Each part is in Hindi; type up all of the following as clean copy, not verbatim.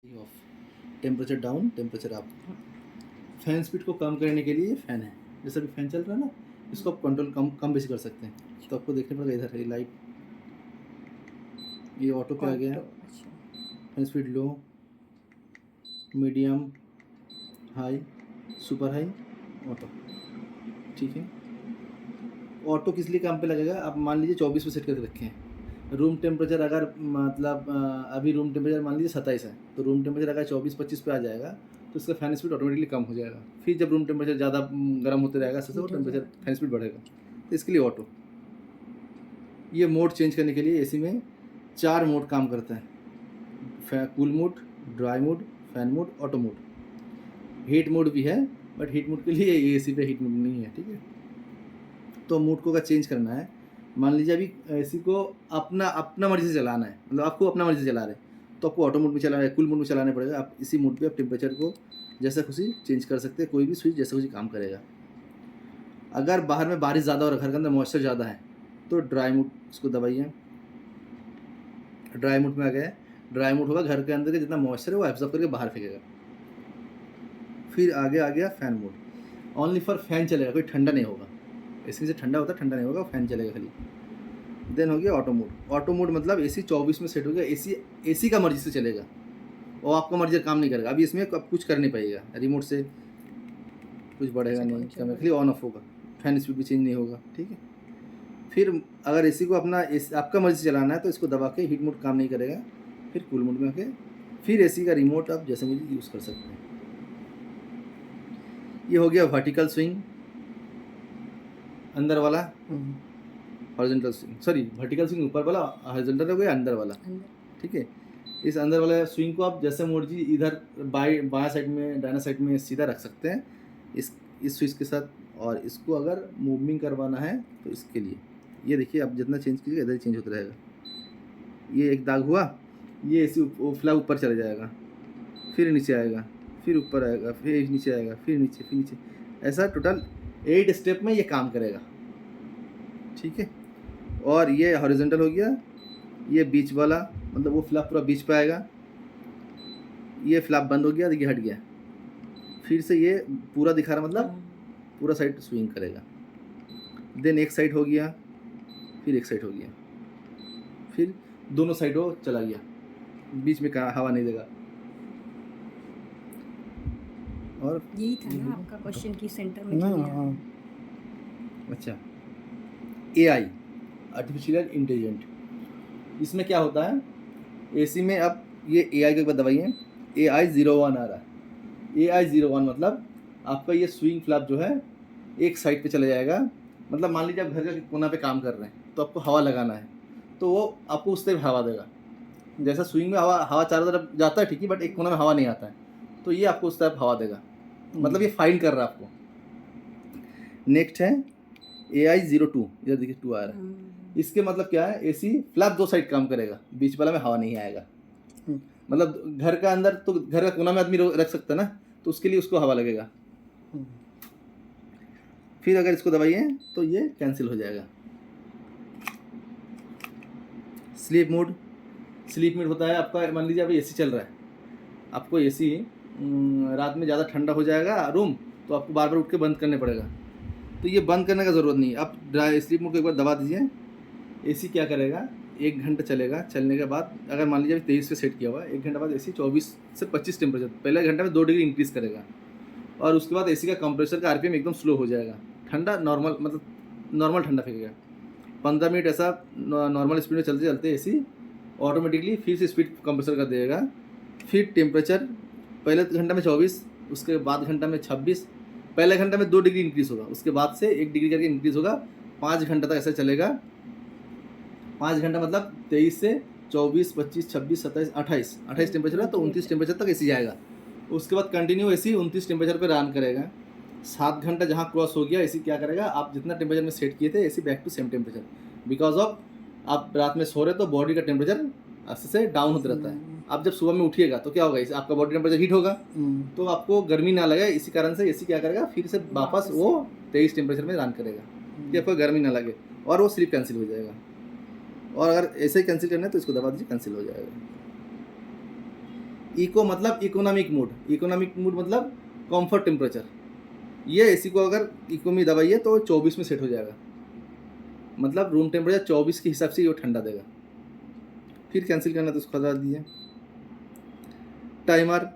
Of, temperature down, temperature up. Fan speed को कम करने के लिए ये फ़ैन है। जैसे अभी फ़ैन चल रहा है ना, इसको आप कंट्रोल कम कम बेसी कर सकते हैं। तो आपको देखने पड़ेगा इधर ये लाइट, ये ऑटो पे आ गया। अच्छा। Fan speed low, medium, high, super high, auto. ठीक है। ऑटो किस लिए काम पे लगेगा? आप मान लीजिए 24 पे सेट करके रखे हैं। रूम टेम्परेचर अगर मतलब अभी रूम टेम्परेचर मान लीजिए 27 है, तो रूम टेम्परेचर अगर 24-25 पे आ जाएगा तो इसका फैन स्पीड ऑटोमेटिकली कम हो जाएगा। फिर जब रूम टेम्परेचर ज़्यादा गर्म होते रहेगा सबसे वो हीट हो टेम्परेचर जाएगा। फैन स्पीड बढ़ेगा। तो इसके लिए ऑटो। ये मोड चेंज करने के लिए एसी में 4 मोड काम करता है। Cool mode, dry mode, fan mode, auto mode. Heat mode भी है, बट हीट मोड के लिए ये एसी पे हीट मोड नहीं है। ठीक है। तो मोड को अगर चेंज करना है, मान लीजिए अभी एसी को अपना अपना मर्जी से चलाना है, मतलब आपको अपना मर्जी से चला रहे हैं, तो आपको ऑटो मोड में चलाना है, कूल मोड में चलाना पड़ेगा। आप इसी मोड पे आप टेम्परेचर को जैसा खुशी चेंज कर सकते हैं। कोई भी स्विच जैसा खुशी काम करेगा। अगर बाहर में बारिश ज़्यादा और घर के अंदर मॉइस्चर ज़्यादा है तो ड्राई मोड इसको दबाइए। ड्राई मोड में आ गया। ड्राई मोड होगा घर के अंदर के जितना मॉइस्चर है वो एब्जॉर्ब करके बाहर फेंकेगा। फिर आगे आ गया fan mode. Only for fan चलेगा, कोई ठंडा नहीं होगा। एसी से ठंडा होता है, ठंडा नहीं होगा, फैन चलेगा खाली। देन हो गया ऑटो मोड। ऑटो मोड मतलब एसी 24 में सेट हो गया। एसी का मर्जी से चलेगा और आपका मर्जी से काम नहीं करेगा। अभी इसमें आप कुछ कर नहीं पाएगा, रिमोट से कुछ बढ़ेगा नहीं, कम खाली ऑन ऑफ होगा। फैन स्पीड भी चेंज नहीं होगा। ठीक है। फिर अगर एसी को आपका मर्जी से चलाना है तो इसको दबा के हीट मोड काम नहीं करेगा। फिर कूल मोड में आके फिर एसी का रिमोट आप जैसे मर्जी यूज़ कर सकते हैं। ये हो गया वर्टिकल स्विंग, अंदर वाला। Horizontal swing, sorry vertical swing ऊपर वाला, हॉरिजॉन्टल हो गया अंदर वाला। ठीक है। इस अंदर वाले स्विंग को आप जैसे मर्जी इधर बायां साइड में, दाहिना साइड में सीधा रख सकते हैं इस स्विच के साथ। और इसको अगर मूविंग करवाना है तो इसके लिए ये देखिए, आप जितना चेंज कीजिएगा इधर चेंज होता रहेगा। ये एक दाग हुआ, ये ऐसे फ्लैग ऊपर चला जाएगा, फिर नीचे आएगा, फिर ऊपर आएगा, फिर नीचे आएगा, फिर नीचे, फिर नीचे। ऐसा टोटल 8 स्टेप में ये काम करेगा। ठीक है। और ये हॉरिजॉन्टल हो गया। ये बीच वाला मतलब वो फ्लैप पूरा बीच पे आएगा। ये फ्लैप बंद हो गया, देखिए हट गया। फिर से ये पूरा दिखा रहा, मतलब पूरा साइड स्विंग करेगा। देन एक साइड हो गया, फिर एक साइड हो गया, फिर दोनों साइड हो चला गया, बीच में कहाँ हवा नहीं देगा। और यही था ना आपका क्वेश्चन की सेंटर में ना, क्यों अच्छा, एआई, आर्टिफिशियल इंटेलिजेंट। इसमें क्या होता है, एसी में अब ये एआई के ऊपर दबाइए। AI01 आ रहा है। AI01 मतलब आपका ये स्विंग फ्लैप जो है एक साइड पे चला जाएगा। मतलब मान लीजिए आप घर के कोना पे काम कर रहे हैं तो आपको हवा लगाना है, तो वो आपको उस तरफ हवा देगा। जैसा स्विंग में हवा हवा चारों तरफ जाता है, ठीक है, बट एक कोना में हवा नहीं आता है, तो ये आपको उस तरफ हवा देगा। मतलब ये फाइंड कर रहा है आपको। नेक्स्ट है AI02, इधर देखिए 2 आ रहा है। इसके मतलब क्या है, एसी फ्लैप दो साइड काम करेगा, बीच वाला में हवा नहीं आएगा। मतलब घर का अंदर तो घर का कोना में आदमी रख सकता है ना, तो उसके लिए उसको हवा लगेगा। फिर अगर इसको दबाइए तो ये कैंसिल हो जाएगा। Sleep mode. स्लीप मोड होता है आपका, मान लीजिए अभी एसी चल रहा है, आपको एसी रात में ज़्यादा ठंडा हो जाएगा रूम, तो आपको बार बार उठ के बंद करने पड़ेगा। तो ये बंद करने का ज़रूरत नहीं है। आप ड्राई स्लीप मोड को एक बार दबा दीजिए, एसी क्या करेगा, 1 घंटा चलेगा। चलने के बाद अगर मान लीजिए 23 पे सेट किया हुआ है, 1 घंटा बाद एसी 24 से 25 टेम्परेचर, पहले घंटे में 2 डिग्री इंक्रीज़ करेगा। और उसके बाद एसी का कंप्रेसर का आरपीएम एकदम स्लो हो जाएगा। ठंडा नॉर्मल, मतलब नॉर्मल ठंडा फेंकेगा। 15 मिनट ऐसा नॉर्मल स्पीड में चलते चलते एसी ऑटोमेटिकली फिर से स्पीड कंप्रेसर कर देगा। फिर टेम्परेचर पहले घंटा में 24, उसके बाद घंटा में 26। पहले घंटा में 2 डिग्री इंक्रीज़ होगा, उसके बाद से 1 डिग्री करके इंक्रीज़ होगा। 5 घंटा तक ऐसा चलेगा। 5 घंटा मतलब 23 से 24, 25, 26, 27, 28 टेम्परेचर है, तो 29 टेम्परेचर तक एसी जाएगा। उसके बाद कंटिन्यू एसी 29 टेम्परेचर पे रन करेगा। 7 घंटा जहाँ क्रॉस हो गया, एसी क्या करेगा, आप जितना टेम्परेचर में सेट किए थे AC back to same temperature. Because of आप रात में सो रहे तो बॉडी का टेम्परेचर अच्छे से डाउन होता रहता है। आप जब सुबह में उठिएगा तो क्या होगा, इसे आपका बॉडी टेम्परेचर हीट होगा, तो आपको गर्मी ना लगे। इसी कारण से एसी क्या करेगा, फिर से वापस वो 23 टेम्परेचर में रन करेगा कि आपको गर्मी ना लगे, और वो स्लीप कैंसिल हो जाएगा। और अगर ऐसे ही कैंसिल करना है तो इसको दबा दीजिए, कैंसिल हो जाएगा। इको मतलब इकोनॉमिक मोड, इकोनॉमिक मोड मतलब कंफर्ट टेम्परेचर। ये एसी को अगर इको में दबाइए तो 24 में सेट हो जाएगा, मतलब रूम टेम्परेचर 24 के हिसाब से ये ठंडा देगा। फिर कैंसिल करना तो उसको हटा दीजिए। टाइमर,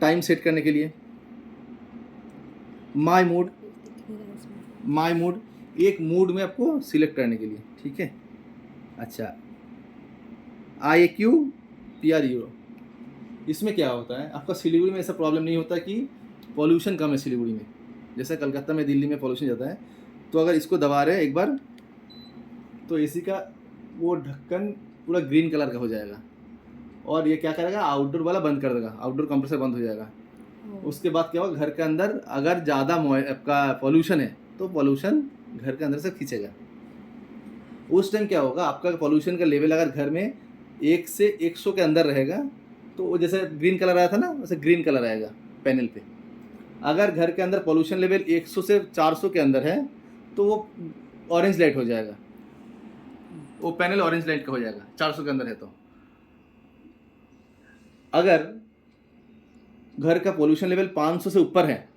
टाइम सेट करने के लिए। माई मोड, माई मोड एक मूड में आपको सिलेक्ट करने के लिए, ठीक है। अच्छा, IAQ PRU, इसमें क्या होता है, आपका सिलीगुड़ी में ऐसा प्रॉब्लम नहीं होता कि पॉल्यूशन कम है सिलीगुड़ी में, जैसा कलकत्ता में दिल्ली में पॉल्यूशन ज़्यादा है। तो अगर इसको दबा रहे हैं एक बार तो एसी का वो ढक्कन पूरा ग्रीन कलर का हो जाएगा, और ये क्या करेगा, आउटडोर वाला बंद कर देगा, आउटडोर कंप्रेसर बंद हो जाएगा। उसके बाद क्या होगा, घर के अंदर अगर ज़्यादा आपका पॉल्यूशन है तो पॉल्यूशन घर के अंदर से खींचेगा। उस टाइम क्या होगा, आपका पॉल्यूशन का लेवल अगर घर में 1 से 100 के अंदर रहेगा तो वो जैसे ग्रीन कलर आया था ना, वैसे ग्रीन कलर आएगा पैनल पे। अगर घर के अंदर पॉल्यूशन लेवल 100 से 400 के अंदर है तो वो ऑरेंज लाइट हो जाएगा, वो पैनल ऑरेंज लाइट का हो जाएगा 400 के अंदर है तो। अगर घर का पॉल्यूशन लेवल 500 से ऊपर है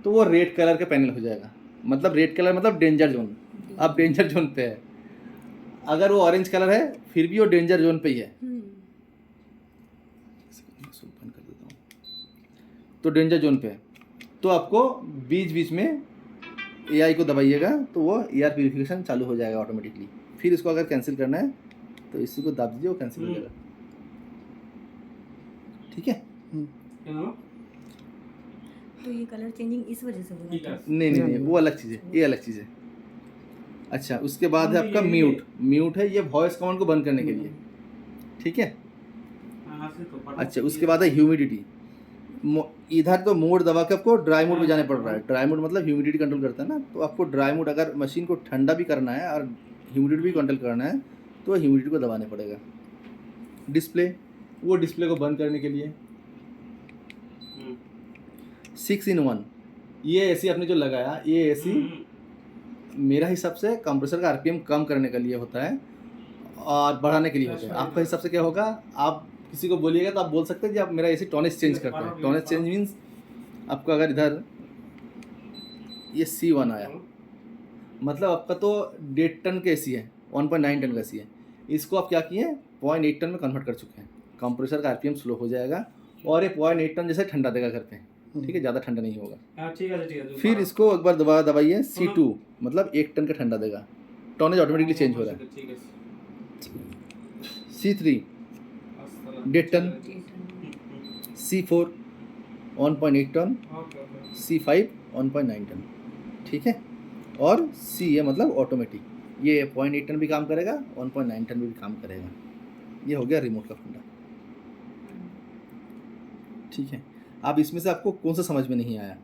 तो वो रेड कलर का पैनल हो जाएगा, मतलब रेड कलर मतलब डेंजर जोन, आप डेंजर जोन पे है। अगर वो ऑरेंज कलर है फिर भी वो डेंजर जोन पे ही है, बंद कर देता हूँ, तो डेंजर जोन पे है। तो आपको बीच बीच में AI को दबाइएगा तो वो एयर प्यूरिफिकेशन चालू हो जाएगा ऑटोमेटिकली। फिर इसको अगर कैंसिल करना है तो इसी को दबा दीजिए, वो कैंसिल हो जाएगा, ठीक है। तो ये कलर चेंजिंग इस वजह से हो रहा है? नहीं नहीं नहीं, वो अलग चीज़ है, ये अलग चीज़ है। अच्छा, उसके बाद है आपका म्यूट। म्यूट है ये वॉइस कमांड को बंद करने के लिए, ठीक है। अच्छा, उसके बाद है ह्यूमिडिटी। इधर तो मोड दबा के आपको ड्राई मोड में जाने पड़ रहा है। ड्राई मोड मतलब ह्यूमिडिटी कंट्रोल करता है ना, तो आपको ड्राई मोड अगर मशीन को ठंडा भी करना है और ह्यूमिडिटी भी कंट्रोल करना है तो ह्यूमिडिटी को दबाने पड़ेगा। डिस्प्ले, वो डिस्प्ले को बंद करने के लिए 6-in-1 ये एसी आपने जो लगाया, ये एसी मेरा हिसाब से कंप्रेसर का RPM कम करने के लिए होता है और बढ़ाने के लिए होता है। आपका हिसाब से क्या होगा, आप किसी को बोलिएगा तो आप बोल सकते हैं कि आप मेरा एसी टोनेज चेंज करते हैं। टोनेज चेंज मीन्स आपका अगर इधर ये C1 आया, मतलब आपका तो 1.5 टन का एसी है, 1.9 टन का एसी है, इसको आप क्या किए 0.8 टन में कन्वर्ट कर चुके हैं। कंप्रेसर का RPM स्लो हो जाएगा और ये 0.8 टन जैसे ठंडा देगा घर पे, ठीक है, ज़्यादा ठंडा नहीं होगा। ठीक है। फिर इसको एक बार दबाइए C2, मतलब 1 टन का ठंडा देगा, टोनेज ऑटोमेटिकली चेंज हो रहा है। C3 1.5 ton, C4 1.8 ton, C5 1.9 ton, ठीक है। और C है मतलब ऑटोमेटिक, ये 0.8 टन भी काम करेगा, 1.9 टन भी काम करेगा। ये हो गया रिमोट का फंडा, ठीक है। अब इसमें से आपको कौन सा समझ में नहीं आया?